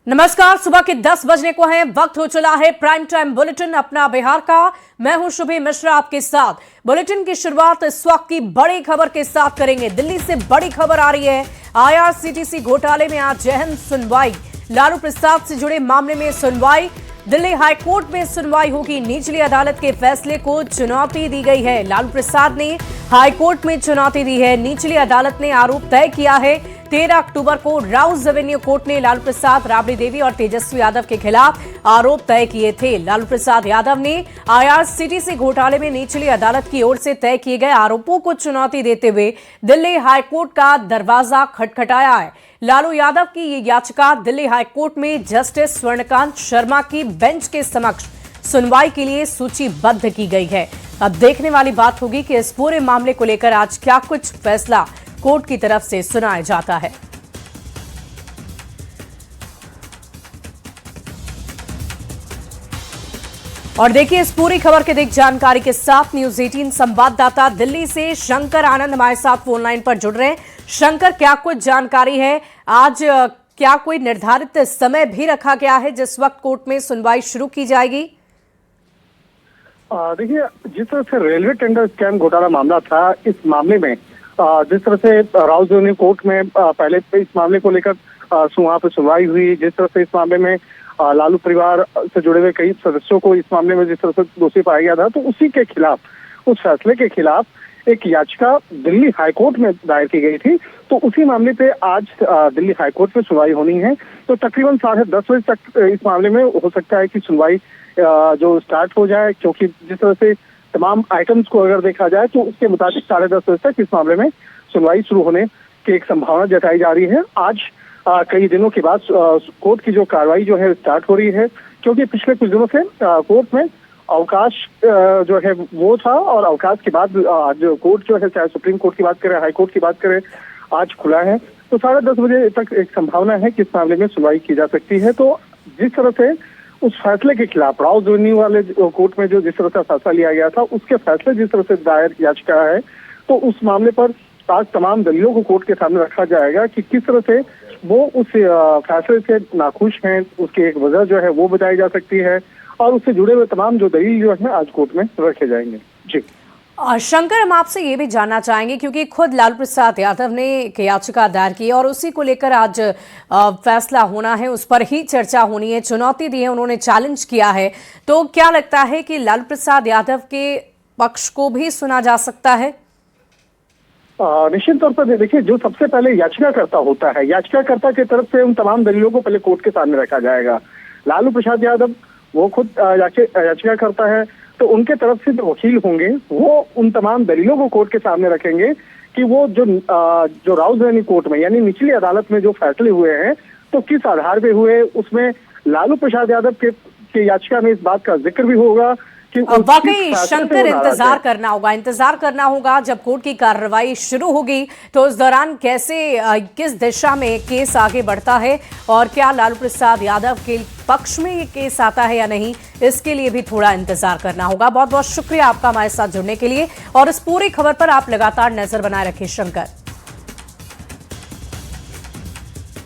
नमस्कार। सुबह के 10 बजने को है, वक्त हो चला है प्राइम टाइम बुलेटिन अपना बिहार का। मैं हूं शुभी मिश्रा आपके साथ। बुलेटिन की शुरुआत इस वक्त की बड़ी खबर के साथ करेंगे। दिल्ली से बड़ी खबर आ रही है। आईआरसीटीसी घोटाले में आज अहम सुनवाई। लालू प्रसाद से जुड़े मामले में सुनवाई। दिल्ली हाईकोर्ट में सुनवाई होगी। निचली अदालत के फैसले को चुनौती दी गई है। लालू प्रसाद ने हाईकोर्ट में चुनौती दी है। निचली अदालत ने आरोप तय किया है। 13 अक्टूबर को राउस एवेन्यू कोर्ट ने लालू प्रसाद, राबड़ी देवी और तेजस्वी यादव के खिलाफ आरोप तय किए थे। लालू प्रसाद यादव ने आईआरसीटीसी घोटाले में निचली अदालत की ओर से तय किए गए आरोपों को चुनौती देते हुए दिल्ली हाईकोर्ट का दरवाजा खटखटाया है। लालू यादव की ये याचिका दिल्ली हाईकोर्ट में जस्टिस स्वर्णकांत शर्मा की बेंच के समक्ष सुनवाई के लिए सूचीबद्ध की गई है। अब देखने वाली बात होगी कि इस पूरे मामले को लेकर आज क्या कुछ फैसला कोर्ट की तरफ से सुनाया जाता है। और देखिए इस पूरी खबर के देख जानकारी के साथ न्यूज़ 18 संवाददाता दिल्ली से शंकर आनंद हमारे साथ फोन लाइन पर जुड़ रहे हैं। शंकर, क्या कुछ जानकारी है? आज क्या कोई निर्धारित समय भी रखा गया है जिस वक्त कोर्ट में सुनवाई शुरू की जाएगी? देखिए, जिस तरह से रेलवे टेंडर स्कैम घोटाला मामला था, इस मामले में जिस तरह से राउस एवेन्यू कोर्ट में पहले इस मामले को लेकर वहां पर सुनवाई हुई, जिस तरह से इस मामले में लालू परिवार से जुड़े हुए कई सदस्यों को इस मामले में जिस तरह से दोषी पाया गया था, तो उसी के खिलाफ, उस फैसले के खिलाफ एक याचिका दिल्ली हाईकोर्ट में दायर की गई थी। तो उसी मामले पे आज दिल्ली हाईकोर्ट में सुनवाई होनी है। तो तकरीबन 10:30 बजे तक इस मामले में हो सकता है कि सुनवाई जो स्टार्ट हो जाए, क्योंकि जिस तरह से तमाम आइटम्स को अगर देखा जाए तो उसके मुताबिक 10:30 बजे तक इस मामले में सुनवाई शुरू होने की एक संभावना जताई जा रही है। आज कई दिनों के बाद कोर्ट की जो कार्रवाई जो है स्टार्ट हो रही है, क्योंकि पिछले कुछ दिनों से कोर्ट में अवकाश जो है वो था, और अवकाश के बाद आज कोर्ट जो है, चाहे सुप्रीम कोर्ट की बात करें, हाई कोर्ट की बात करें, आज खुला है। तो 10:30 बजे तक एक संभावना है कि इस मामले में सुनवाई की जा सकती है। तो जिस तरह से उस फैसले के खिलाफ राउस एवेन्यू वाले कोर्ट में जो जिस तरह से फैसला लिया गया था, उसके फैसले जिस तरह से दायर याचिका है, तो उस मामले पर आज तमाम दलीलों को कोर्ट के सामने रखा जाएगा कि किस तरह से वो उस फैसले से नाखुश हैं। उसकी एक वजह जो है वो बताई जा सकती है, और उससे जुड़े हुए तमाम जो दलील जो है आज कोर्ट में रखे जाएंगे। जी शंकर, हम आपसे ये भी जानना चाहेंगे, क्योंकि खुद लालू प्रसाद यादव ने एक याचिका दायर की और उसी को लेकर आज फैसला होना है, उस पर ही चर्चा होनी है। चुनौती दी है, उन्होंने चैलेंज किया है। तो क्या लगता है कि लालू प्रसाद यादव के पक्ष को भी सुना जा सकता है? निश्चित तौर पर देखिए, जो सबसे पहले याचिकाकर्ता होता है, याचिकाकर्ता की तरफ से उन तमाम दलीलों को पहले कोर्ट के सामने रखा जाएगा। लालू प्रसाद यादव वो खुद याचिकाकर्ता है, तो उनके तरफ से जो वकील होंगे वो उन तमाम दलीलों को कोर्ट के सामने रखेंगे कि वो जो राउस एवेन्यू कोर्ट में, यानी निचली अदालत में जो फैसले हुए हैं, तो किस आधार पे हुए। उसमें लालू प्रसाद यादव के याचिका में इस बात का जिक्र भी होगा कि वाकई शंकर, इंतजार करना होगा जब कोर्ट की कार्रवाई शुरू होगी, तो उस दौरान किस दिशा में केस आगे बढ़ता है और क्या लालू प्रसाद यादव के पक्ष में ये केस आता है या नहीं, इसके लिए भी थोड़ा इंतजार करना होगा। बहुत बहुत शुक्रिया आपका हमारे साथ जुड़ने के लिए, और इस पूरी खबर पर आप लगातार नजर बनाए रखें शंकर।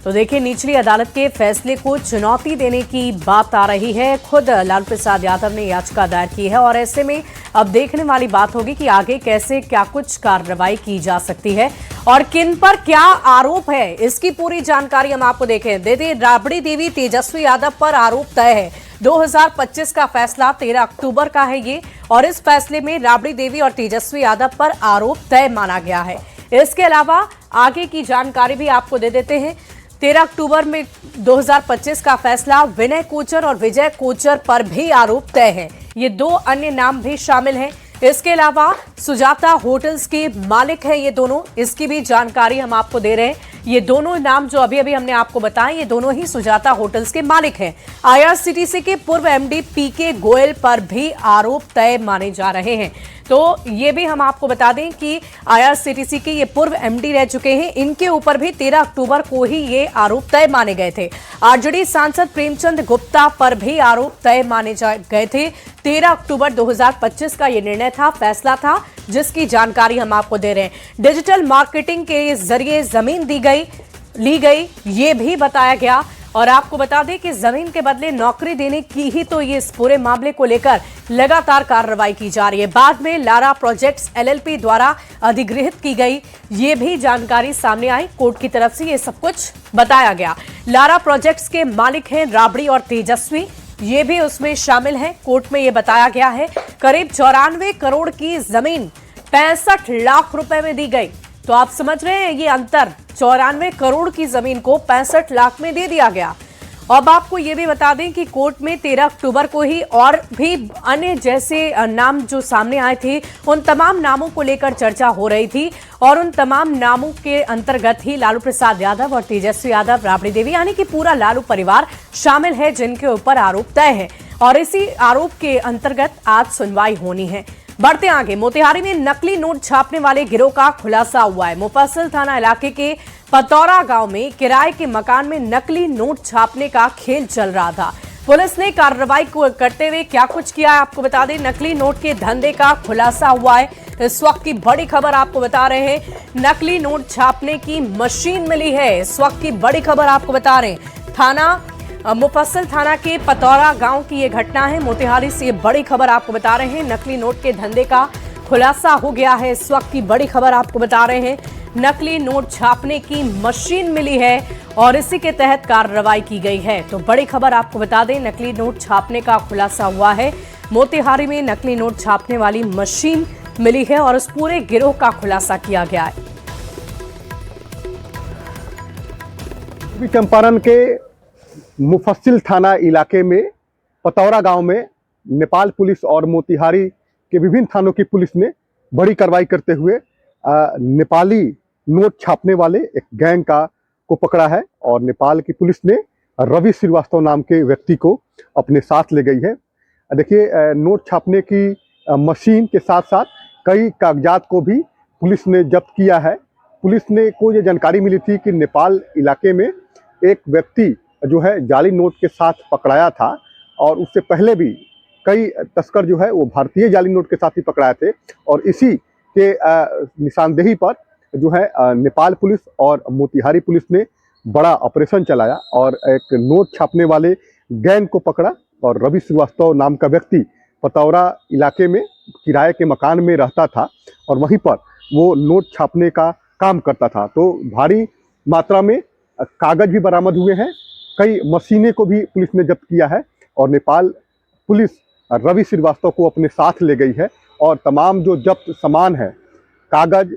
तो देखिए, निचली अदालत के फैसले को चुनौती देने की बात आ रही है। खुद लालू प्रसाद यादव ने याचिका दायर की है, और ऐसे में अब देखने वाली बात होगी कि आगे कैसे क्या कुछ कार्रवाई की जा सकती है और किन पर क्या आरोप है। इसकी पूरी जानकारी हम आपको देते राबड़ी देवी, तेजस्वी यादव पर आरोप तय है। 2025 का फैसला 13 अक्टूबर का है ये, और इस फैसले में राबड़ी देवी और तेजस्वी यादव पर आरोप तय माना गया है। इसके अलावा आगे की जानकारी भी आपको दे देते हैं। 13 अक्टूबर में 2025 का फैसला विनय कोचर और विजय कोचर पर भी आरोप तय है। ये दो अन्य नाम भी शामिल हैं। इसके अलावा सुजाता होटल्स के मालिक हैं ये दोनों, इसकी भी जानकारी हम आपको दे रहे हैं। ये दोनों नाम जो अभी हमने आपको बताए, ये दोनों ही सुजाता होटल्स के मालिक हैं। आईआरसीटीसी के पूर्व एमडी पीके गोयल पर भी आरोप तय माने जा रहे हैं। तो ये भी हम आपको बता दें कि आईआरसीटीसी के ये पूर्व एमडी रह चुके हैं, इनके ऊपर भी 13 अक्टूबर को ही ये आरोप तय माने गए थे। आरजेडी सांसद प्रेमचंद गुप्ता पर भी आरोप तय माने गए थे। 13 अक्टूबर 2025 का ये निर्णय था, फैसला था, जिसकी जानकारी हम आपको दे रहे हैं। डिजिटल मार्केटिंग के जरिए जमीन ली गई, ये भी बताया गया। और आपको बता दें कि जमीन के बदले नौकरी देने की ही तो ये इस पूरे मामले को लेकर लगातार कार्रवाई की जा रही है। बाद में लारा प्रोजेक्ट्स एलएलपी द्वारा अधिगृहित की गई, ये भी जानकारी सामने आई। कोर्ट की तरफ से ये सब कुछ बताया गया। लारा प्रोजेक्ट्स के मालिक हैं राबड़ी और तेजस्वी, ये भी उसमें शामिल है। कोर्ट में ये बताया गया है करीब 94 करोड़ की जमीन 65 लाख रुपए में दी गई। तो आप समझ रहे हैं ये अंतर, 94 करोड़ की जमीन को 65 लाख में दे दिया गया। अब आपको ये भी बता दें कि कोर्ट में 13 अक्टूबर को ही और भी अन्य जैसे नाम जो सामने आए थे, उन तमाम नामों को लेकर चर्चा हो रही थी और उन तमाम नामों के अंतर्गत ही लालू प्रसाद यादव और तेजस्वी यादव, राबड़ी देवी यानी कि पूरा लालू परिवार शामिल है, जिनके ऊपर आरोप तय है और इसी आरोप के अंतर्गत आज सुनवाई होनी है। बढ़ते आगे, मोतिहारी में नकली नोट छापने वाले गिरोह का खुलासा हुआ है। मुफस्सिल थाना इलाके के पतौरा गांव में किराए के मकान में नकली नोट छापने का खेल चल रहा था। पुलिस ने कार्रवाई करते हुए क्या कुछ किया है आपको बता दें। नकली नोट के धंधे का खुलासा हुआ है। इस वक्त की बड़ी खबर आपको बता रहे हैं, नकली नोट छापने की मशीन मिली है। इस वक्त की बड़ी खबर आपको बता रहे हैं, थाना मुफस्सिल थाना के पतौरा गांव की ये घटना है। मोतिहारी से ये बड़ी खबर आपको बता रहे हैं, नकली नोट के धंधे का खुलासा हो गया है। इस वक्त की बड़ी खबर आपको बता रहे हैं, नकली नोट छापने की मशीन मिली है और इसी के तहत कार्रवाई की गई है। तो बड़ी खबर आपको बता दें, नकली नोट छापने का खुलासा हुआ है। मोतिहारी में नकली नोट छापने वाली मशीन मिली है और उस पूरे गिरोह का खुलासा किया गया है। चंपारण के मुफस्सिल थाना इलाके में पतौरा गांव में नेपाल पुलिस और मोतिहारी के विभिन्न थानों की पुलिस ने बड़ी कार्रवाई करते हुए नेपाली नोट छापने वाले एक गैंग को पकड़ा है और नेपाल की पुलिस ने रवि श्रीवास्तव नाम के व्यक्ति को अपने साथ ले गई है। देखिए, नोट छापने की मशीन के साथ साथ कई कागजात को भी पुलिस ने जब्त किया है। पुलिस ने को ये जानकारी मिली थी कि नेपाल इलाके में एक व्यक्ति जो है जाली नोट के साथ पकड़ाया था और उससे पहले भी कई तस्कर जो है वो भारतीय जाली नोट के साथ ही पकड़ाए थे और इसी के निशानदेही पर जो है नेपाल पुलिस और मोतिहारी पुलिस ने बड़ा ऑपरेशन चलाया और एक नोट छापने वाले गैंग को पकड़ा। और रवि श्रीवास्तव नाम का व्यक्ति पतौरा इलाके में किराए के मकान में रहता था और वहीं पर वो नोट छापने का काम करता था। तो भारी मात्रा में कागज भी बरामद हुए हैं, कई मशीनें को भी पुलिस ने जब्त किया है और नेपाल पुलिस रवि श्रीवास्तव को अपने साथ ले गई है और तमाम जो जब्त सामान है, कागज,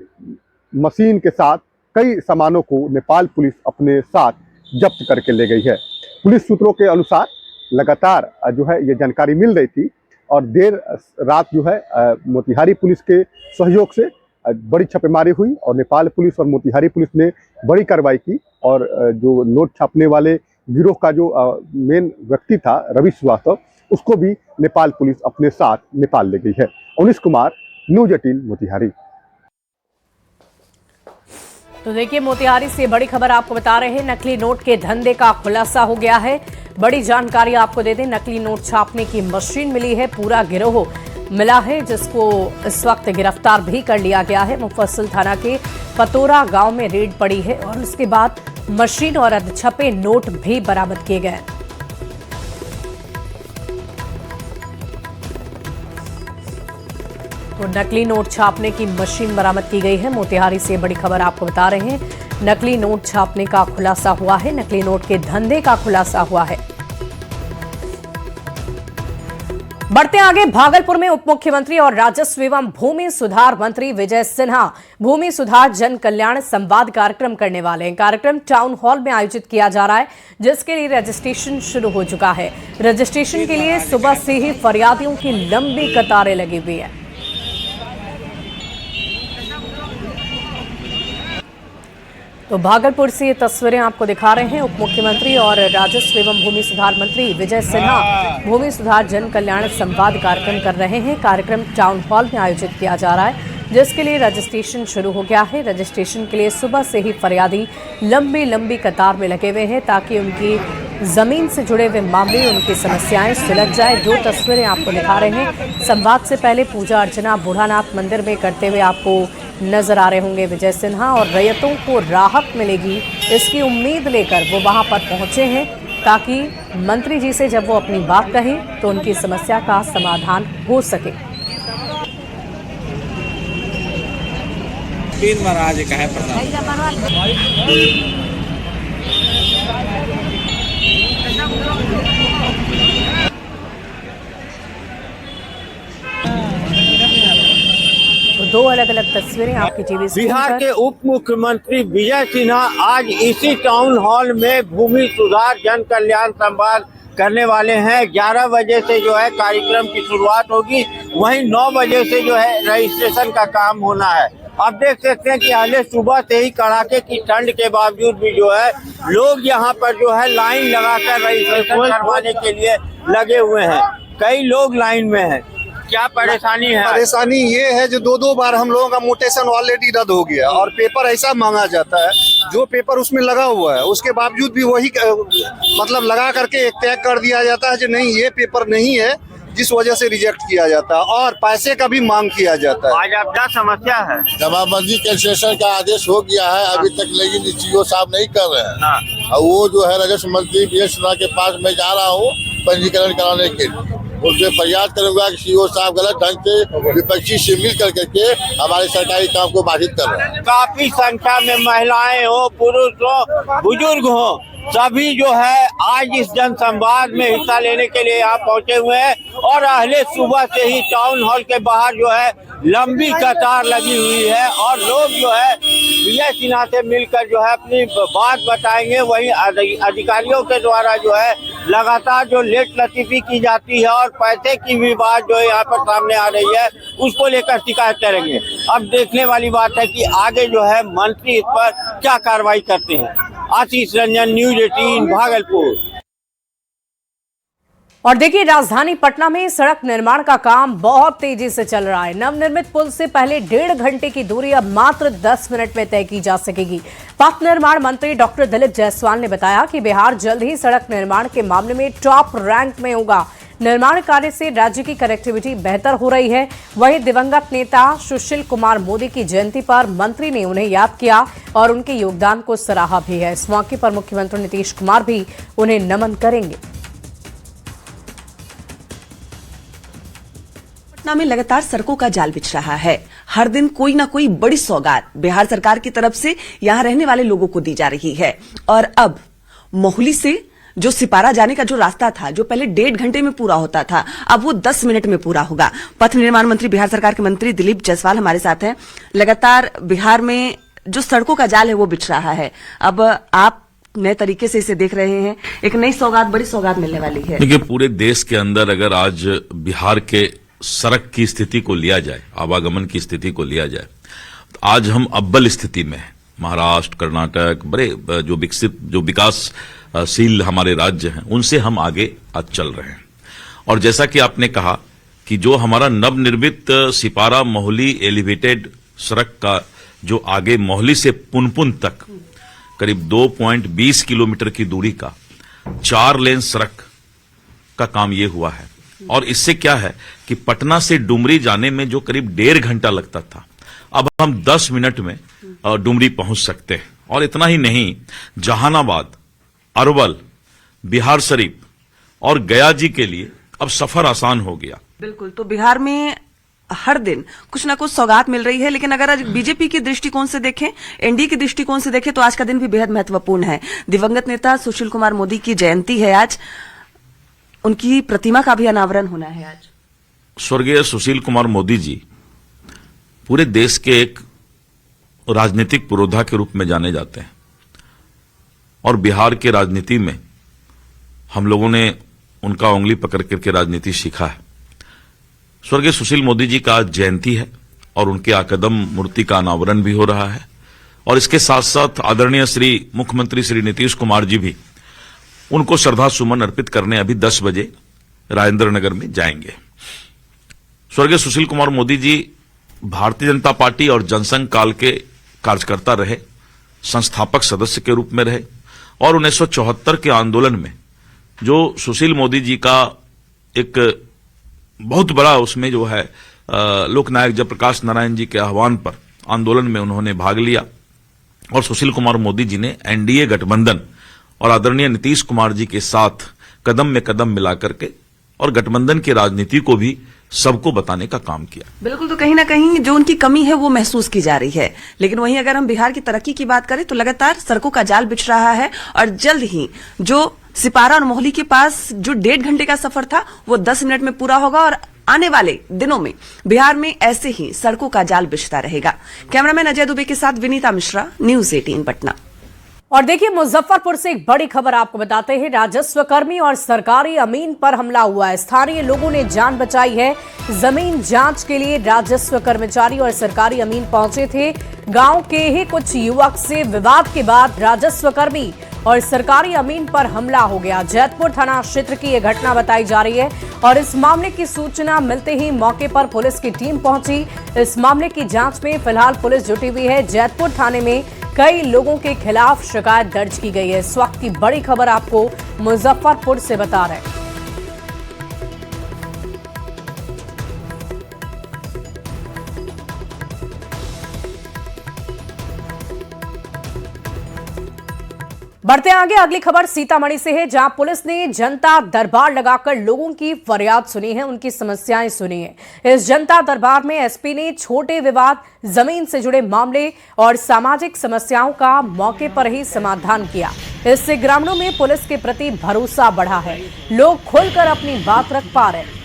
मशीन के साथ कई सामानों को नेपाल पुलिस अपने साथ जब्त करके ले गई है। पुलिस सूत्रों के अनुसार लगातार जो है ये जानकारी मिल रही थी और देर रात जो है मोतिहारी पुलिस के सहयोग से बड़ी छापेमारी हुई और नेपाल पुलिस और मोतिहारी पुलिस ने बड़ी कार्रवाई की और जो नोट छापने वाले गिरोह का जो मेन व्यक्ति था रवि श्रीवास्तव, उसको भी नेपाल पुलिस अपने साथ नेपाल ले गई है। अनिश कुमार, न्यूज 18 मोतिहारी। तो देखिए, मोतिहारी से बड़ी खबर आपको बता रहे हैं, नकली नोट के धंधे का खुलासा हो गया है। बड़ी जानकारी आपको दे दें, नकली नोट छापने की मशीन मिली है, पूरा गिरोह मिला है जिसको इस वक्त गिरफ्तार भी कर लिया गया है। मुफस्सिल थाना के पतौरा गांव में रेड पड़ी है और उसके बाद मशीन और अधछपे नोट भी बरामद किए गए। तो नकली नोट छापने की मशीन बरामद की गई है। मोतिहारी से बड़ी खबर आपको बता रहे हैं, नकली नोट छापने का खुलासा हुआ है, नकली नोट के धंधे का खुलासा हुआ है। बढ़ते आगे, भागलपुर में उप मुख्यमंत्री और राजस्व एवं भूमि सुधार मंत्री विजय सिन्हा भूमि सुधार जन कल्याण संवाद कार्यक्रम करने वाले हैं। कार्यक्रम टाउन हॉल में आयोजित किया जा रहा है, जिसके लिए रजिस्ट्रेशन शुरू हो चुका है। रजिस्ट्रेशन के लिए सुबह से ही फरियादियों की लंबी कतारें लगी हुई है। तो भागलपुर से ये तस्वीरें आपको दिखा रहे हैं, उप मुख्यमंत्री और राजस्व एवं भूमि सुधार मंत्री विजय सिन्हा भूमि सुधार जन कल्याण संवाद कार्यक्रम कर रहे हैं। कार्यक्रम टाउन हॉल में आयोजित किया जा रहा है, जिसके लिए रजिस्ट्रेशन शुरू हो गया है। रजिस्ट्रेशन के लिए सुबह से ही फरियादी लंबी लंबी कतार में लगे हुए हैं ताकि उनकी जमीन से जुड़े हुए मामले, उनकी समस्याएं सुलझ जाए। दो तस्वीरें आपको दिखा रहे हैं। संवाद से पहले पूजा अर्चना बूढ़ानाथ मंदिर में करते हुए आपको नजर आ रहे होंगे विजय सिन्हा और रैयतों को राहत मिलेगी, इसकी उम्मीद लेकर वो वहां पर पहुंचे हैं। ताकि मंत्री जी से जब वो अपनी बात कहें तो उनकी समस्या का समाधान हो सके। तीन महाराज का है प्रधान। दो अलग अलग तस्वीरें आपकी टीवी स्क्रीन बिहार पर। के उप मुख्यमंत्री विजय सिन्हा आज इसी टाउन हॉल में भूमि सुधार जन कल्याण संवाद करने वाले हैं। 11 बजे से जो है कार्यक्रम की शुरुआत होगी, वहीं 9 बजे से जो है रजिस्ट्रेशन का काम होना है। आप देख सकते हैं कि पहले सुबह से ही कड़ाके की ठंड के बावजूद भी जो है लोग यहाँ पर जो है लाइन लगाकर रजिस्ट्रेशन करवाने के लिए लगे हुए हैं। कई लोग लाइन में हैं। क्या परेशानी है? परेशानी ये है जो दो बार हम लोगों का म्यूटेशन ऑलरेडी रद्द हो गया और पेपर ऐसा मांगा जाता है, जो पेपर उसमें लगा हुआ है उसके बावजूद भी वही मतलब लगा करके एक टैग कर दिया जाता है जो नहीं ये पेपर नहीं है, जिस वजह से रिजेक्ट किया जाता है और पैसे का भी मांग किया जाता है। आज आप क्या समस्या है? जमाबंदी कैंसिलेशन का आदेश हो गया है अभी तक, लेकिन सीओ साहब नहीं कर रहे हैं। और वो जो है राजस्व मंत्री विजय सिन्हा के पास मैं जा रहा हूँ पंजीकरण कराने के लिए, उनसे प्रयास करूंगा कि सीओ साहब गलत ढंग से विपक्षी से मिल करके हमारे सरकारी काम को बाधित कर रहे हैं। काफी संख्या में महिलाएं हो, पुरुष हो, बुजुर्ग हो, सभी जो है आज इस जन संवाद में हिस्सा लेने के लिए यहाँ पहुँचे हुए हैं और अहले सुबह से ही टाउन हॉल के बाहर जो है लंबी कतार लगी हुई है और लोग जो है विजय सिन्हा से मिलकर जो है अपनी बात बताएंगे। वहीं अधिकारियों के द्वारा जो है लगातार जो लेट लतीफी की जाती है और पैसे की भी बात जो है यहाँ पर सामने आ रही है, उसको लेकर शिकायत करेंगे। अब देखने वाली बात है कि आगे जो है मंत्री इस पर क्या कार्रवाई करते हैं। आशीष रंजन, न्यूज 18 भागलपुर। और देखिए, राजधानी पटना में सड़क निर्माण का काम बहुत तेजी से चल रहा है। नवनिर्मित पुल से पहले 1.5 घंटे की दूरी अब मात्र 10 मिनट में तय की जा सकेगी। पथ निर्माण मंत्री डॉक्टर दिलीप जायसवाल ने बताया कि बिहार जल्द ही सड़क निर्माण के मामले में टॉप रैंक में होगा। निर्माण कार्य से राज्य की कनेक्टिविटी बेहतर हो रही है। वहीं दिवंगत नेता सुशील कुमार मोदी की जयंती पर मंत्री ने उन्हें याद किया और उनके योगदान को सराहा भी है। इस मौके पर मुख्यमंत्री नीतीश कुमार भी उन्हें नमन करेंगे। पटना में लगातार सड़कों का जाल बिछ रहा है। हर दिन कोई ना कोई बड़ी सौगात बिहार सरकार की तरफ से यहां रहने वाले लोगों को दी जा रही है। और अब मोहाली से जो सिपारा जाने का जो रास्ता था, जो पहले 1.5 घंटे में पूरा होता था, अब वो 10 मिनट में पूरा होगा। पथ निर्माण मंत्री बिहार सरकार के मंत्री दिलीप जायसवाल हमारे साथ हैं। लगातार बिहार में जो सड़कों का जाल है वो बिछ रहा है। अब आप नए तरीके से इसे देख रहे हैं, एक नई सौगात, बड़ी सौगात मिलने वाली है। देखिए, पूरे देश के अंदर अगर आज बिहार के सड़क की स्थिति को लिया जाए, आवागमन की स्थिति को लिया जाए, तो आज हम अव्वल स्थिति में हैं। महाराष्ट्र, कर्नाटक, बड़े जो विकसित, जो विकासशील हमारे राज्य हैं, उनसे हम आगे आज चल रहे हैं। और जैसा कि आपने कहा कि जो हमारा नवनिर्मित सिपारा मोहाली एलिवेटेड सड़क का जो आगे मोहाली से पुनपुन तक करीब 2.20 किलोमीटर की दूरी का 4 लेन सड़क का काम ये हुआ है। और इससे क्या है कि पटना से डुमरी जाने में जो करीब 1.5 घंटा लगता था, अब हम 10 मिनट में डुमरी पहुंच सकते हैं। और इतना ही नहीं, जहानाबाद, अरवल, बिहार शरीफ और गया जी के लिए अब सफर आसान हो गया। बिल्कुल, तो बिहार में हर दिन कुछ ना कुछ सौगात मिल रही है। लेकिन अगर आज बीजेपी के दृष्टिकोण से देखें, एनडीए के दृष्टिकोण से देखें, तो आज का दिन भी बेहद महत्वपूर्ण है। दिवंगत नेता सुशील कुमार मोदी की जयंती है आज, उनकी प्रतिमा का भी अनावरण होना है आज। स्वर्गीय सुशील कुमार मोदी जी पूरे देश के एक राजनीतिक पुरोधा के रूप में जाने जाते हैं और बिहार के राजनीति में हम लोगों ने उनका उंगली पकड़ करके राजनीति सीखा है। स्वर्गीय सुशील मोदी जी का आज जयंती है और उनके आकदम मूर्ति का अनावरण भी हो रहा है। और इसके साथ साथ आदरणीय श्री मुख्यमंत्री श्री नीतीश कुमार जी भी उनको श्रद्धा सुमन अर्पित करने अभी 10 बजे राजेंद्र नगर में जाएंगे। स्वर्गीय सुशील कुमार मोदी जी भारतीय जनता पार्टी और जनसंघ काल के कार्यकर्ता रहे, संस्थापक सदस्य के रूप में रहे और 1974 के आंदोलन में जो सुशील मोदी जी का एक बहुत बड़ा उसमें जो है लोकनायक जयप्रकाश नारायण जी के आह्वान पर आंदोलन में उन्होंने भाग लिया और सुशील कुमार मोदी जी ने एनडीए गठबंधन और आदरणीय नीतीश कुमार जी के साथ कदम में कदम मिला करके और गठबंधन की राजनीति को भी सबको बताने का काम किया। बिल्कुल, तो कहीं ना कहीं जो उनकी कमी है वो महसूस की जा रही है। लेकिन वहीं अगर हम बिहार की तरक्की की बात करें तो लगातार सड़कों का जाल बिछ रहा है और जल्द ही जो सिपारा और मोहाली के पास जो 1.5 घंटे का सफर था वो 10 मिनट में पूरा होगा और आने वाले दिनों में बिहार में ऐसे ही सड़कों का जाल बिछता रहेगा। कैमरामैन अजय दुबे के साथ विनीता मिश्रा, न्यूज 18 पटना। और देखिए, मुजफ्फरपुर से एक बड़ी खबर आपको बताते हैं। राजस्व कर्मी और सरकारी अमीन पर हमला हुआ है। स्थानीय लोगों ने जान बचाई है। जमीन जांच के लिए राजस्व कर्मचारी और सरकारी अमीन पहुंचे थे। गांव के ही कुछ युवक से विवाद के बाद राजस्व कर्मी और सरकारी अमीन पर हमला हो गया। जैतपुर थाना क्षेत्र की यह घटना बताई जा रही है और इस मामले की सूचना मिलते ही मौके पर पुलिस की टीम पहुंची। इस मामले की जांच में फिलहाल पुलिस जुटी हुई है। जैतपुर थाने में कई लोगों के खिलाफ शिकायत दर्ज की गई है। इस वक्त की बड़ी खबर आपको मुजफ्फरपुर से बता रहे हैं। बढ़ते आगे, अगली खबर सीतामढ़ी से है, जहां पुलिस ने जनता दरबार लगाकर लोगों की फरियाद सुनी है, उनकी समस्याएं सुनी है। इस जनता दरबार में एसपी ने छोटे विवाद, जमीन से जुड़े मामले और सामाजिक समस्याओं का मौके पर ही समाधान किया। इससे ग्रामीणों में पुलिस के प्रति भरोसा बढ़ा है। लोग खुलकर अपनी बात रख पा रहे हैं।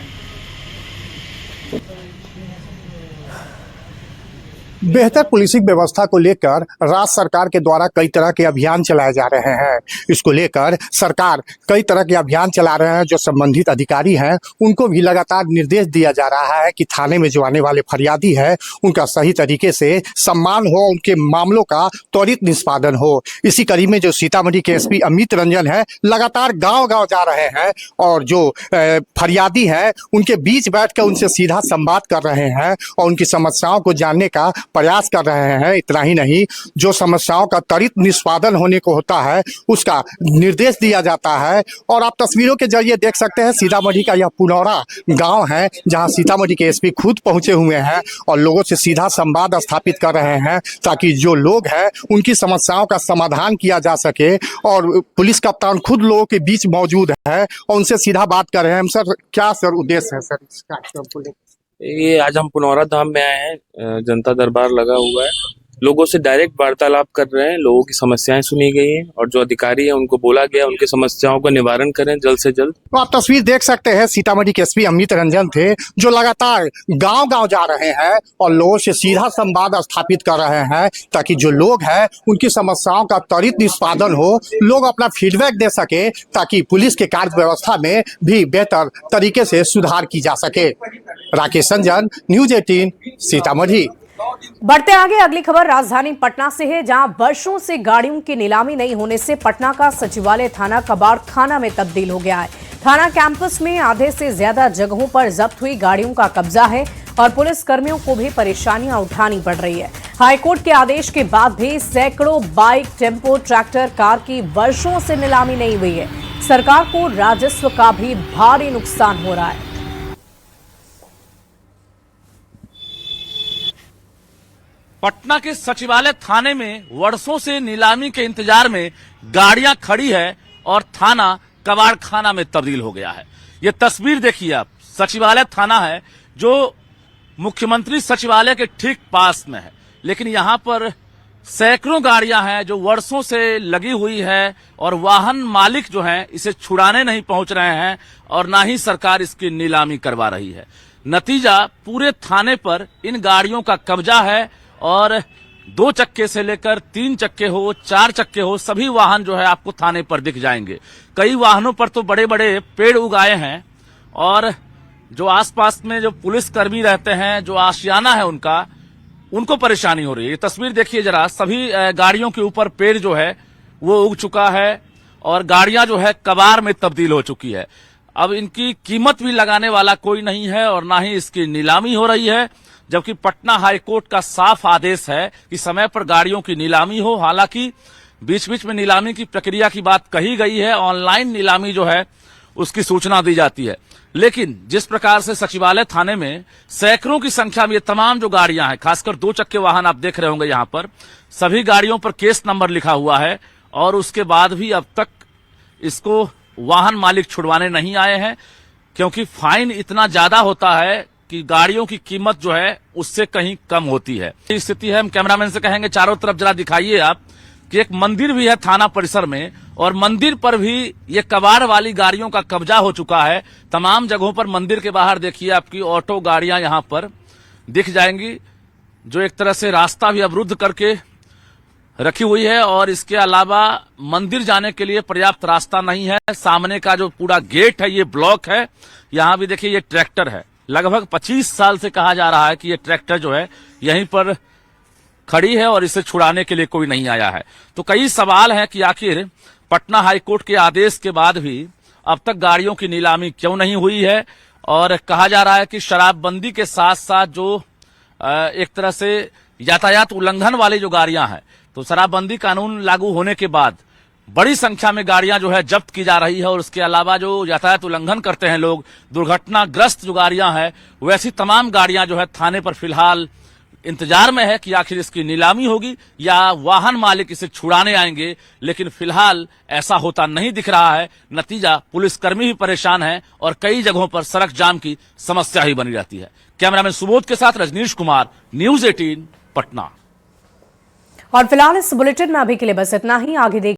बेहतर पुलिसिंग व्यवस्था को लेकर राज्य सरकार के द्वारा कई तरह के अभियान चलाए जा रहे हैं। इसको लेकर सरकार कई तरह के अभियान चला रहे हैं। जो संबंधित अधिकारी हैं उनको भी लगातार निर्देश दिया जा रहा है कि थाने में जो आने वाले फरियादी है उनका सही तरीके से सम्मान हो, उनके मामलों का त्वरित निष्पादन हो। इसी कड़ी में जो सीतामढ़ी के एसपी अमित रंजन है लगातार गाँव-गाँव जा रहे हैं और जो फरियादी है उनके बीच बैठकर उनसे सीधा संवाद कर रहे हैं और उनकी समस्याओं को जानने का प्रयास कर रहे हैं। इतना ही नहीं, जो समस्याओं का त्वरित निष्पादन होने को होता है उसका निर्देश दिया जाता है। और आप तस्वीरों के जरिए देख सकते हैं सीतामढ़ी का यह पुनौरा गांव है जहां सीतामढ़ी के एसपी खुद पहुंचे हुए हैं और लोगों से सीधा संवाद स्थापित कर रहे हैं ताकि जो लोग हैं उनकी समस्याओं का समाधान किया जा सके। और पुलिस कप्तान खुद लोगों के बीच मौजूद है और उनसे सीधा बात कर रहे हैं। सर, क्या सर उद्देश्य है सर इस कार्यक्रम को लेकर? ये आज हम पुनौरा धाम में आए हैं। जनता दरबार लगा हुआ है, लोगों से डायरेक्ट वार्तालाप कर रहे हैं। लोगों की समस्याएं सुनी गई हैं और जो अधिकारी हैं उनको बोला गया उनकी समस्याओं का निवारण करें जल्द से जल्द। तो आप तस्वीर देख सकते हैं, सीतामढ़ी के एसपी अमित रंजन थे जो लगातार गांव-गांव जा रहे हैं और लोगों से सीधा संवाद स्थापित कर रहे हैं ताकि जो लोग हैं उनकी समस्याओं का त्वरित निष्पादन हो, लोग अपना फीडबैक दे सके ताकि पुलिस के कार्य व्यवस्था में भी बेहतर तरीके से सुधार की जा सके। राकेश संजन, न्यूज 18 सीतामढ़ी। बढ़ते आगे, अगली खबर राजधानी पटना से है, जहां वर्षों से गाड़ियों की नीलामी नहीं होने से पटना का सचिवालय थाना कबाड़ खाना में तब्दील हो गया है। थाना कैंपस में आधे से ज्यादा जगहों पर जब्त हुई गाड़ियों का कब्जा है और पुलिस कर्मियों को भी परेशानियां उठानी पड़ रही है। हाईकोर्ट के आदेश के बाद भी सैकड़ों बाइक, टेम्पो, ट्रैक्टर, कार की वर्षों से नीलामी नहीं हुई है। सरकार को राजस्व का भी भारी नुकसान हो रहा है। पटना के सचिवालय थाने में वर्षों से नीलामी के इंतजार में गाड़ियां खड़ी है और थाना कबाड़ खाना में तब्दील हो गया है। ये तस्वीर देखिए आप, सचिवालय थाना है जो मुख्यमंत्री सचिवालय के ठीक पास में है, लेकिन यहां पर सैकड़ों गाड़ियां हैं जो वर्षों से लगी हुई है और वाहन मालिक जो हैं इसे छुड़ाने नहीं पहुंच रहे हैं और ना ही सरकार इसकी नीलामी करवा रही है। नतीजा, पूरे थाने पर इन गाड़ियों का कब्जा है और 2 चक्के से लेकर 3 चक्के हो, 4 चक्के हो, सभी वाहन जो है आपको थाने पर दिख जाएंगे। कई वाहनों पर तो बड़े बड़े पेड़ उगाए हैं और जो आसपास में जो पुलिस कर्मी रहते हैं, जो आशियाना है उनको परेशानी हो रही है। ये तस्वीर देखिए जरा, सभी गाड़ियों के ऊपर पेड़ जो है वो उग चुका है और गाड़ियां जो है कबाड़ में तब्दील हो चुकी है। अब इनकी कीमत भी लगाने वाला कोई नहीं है और ना ही इसकी नीलामी हो रही है, जबकि पटना हाईकोर्ट का साफ आदेश है कि समय पर गाड़ियों की नीलामी हो। हालांकि बीच बीच में नीलामी की प्रक्रिया की बात कही गई है, ऑनलाइन नीलामी जो है उसकी सूचना दी जाती है, लेकिन जिस प्रकार से सचिवालय थाने में सैकड़ों की संख्या में ये तमाम जो गाड़ियां हैं, खासकर 2 चक्के वाहन आप देख रहे होंगे, यहां पर सभी गाड़ियों पर केस नंबर लिखा हुआ है और उसके बाद भी अब तक इसको वाहन मालिक छुड़वाने नहीं आए हैं, क्योंकि फाइन इतना ज्यादा होता है कि गाड़ियों की कीमत जो है उससे कहीं कम होती है। स्थिति है, हम कैमरामैन से कहेंगे चारों तरफ जरा दिखाइए आप कि एक मंदिर भी है थाना परिसर में, और मंदिर पर भी ये कबाड़ वाली गाड़ियों का कब्जा हो चुका है। तमाम जगहों पर मंदिर के बाहर देखिए आपकी ऑटो गाड़ियां यहां पर दिख जाएंगी, जो एक तरह से रास्ता भी अवरुद्ध करके रखी हुई है। और इसके अलावा मंदिर जाने के लिए पर्याप्त रास्ता नहीं है। सामने का जो पूरा गेट है ये ब्लॉक है। यहां भी देखिए ये ट्रैक्टर है, लगभग 25 साल से कहा जा रहा है कि ये ट्रैक्टर जो है यहीं पर खड़ी है और इसे छुड़ाने के लिए कोई नहीं आया है। तो कई सवाल हैं कि आखिर पटना हाईकोर्ट के आदेश के बाद भी अब तक गाड़ियों की नीलामी क्यों नहीं हुई है। और कहा जा रहा है कि शराबबंदी के साथ साथ जो एक तरह से यातायात उल्लंघन वाली जो गाड़ियां हैं, तो शराबबंदी कानून लागू होने के बाद बड़ी संख्या में गाड़ियां जो है जब्त की जा रही है। और उसके अलावा जो यातायात उल्लंघन करते हैं लोग, दुर्घटनाग्रस्त जो गाड़ियां हैं, वैसी तमाम गाड़ियां जो है थाने पर फिलहाल इंतजार में है कि आखिर इसकी नीलामी होगी या वाहन मालिक इसे छुड़ाने आएंगे। लेकिन फिलहाल ऐसा होता नहीं दिख रहा है। नतीजा पुलिसकर्मी भी परेशान हैं और कई जगहों पर सड़क जाम की समस्या ही बनी रहती है। कैमरामैन सुबोध के साथ रजनीश कुमार, न्यूज 18 पटना। और फिलहाल इस बुलेटिन में अभी के लिए बस इतना ही। आगे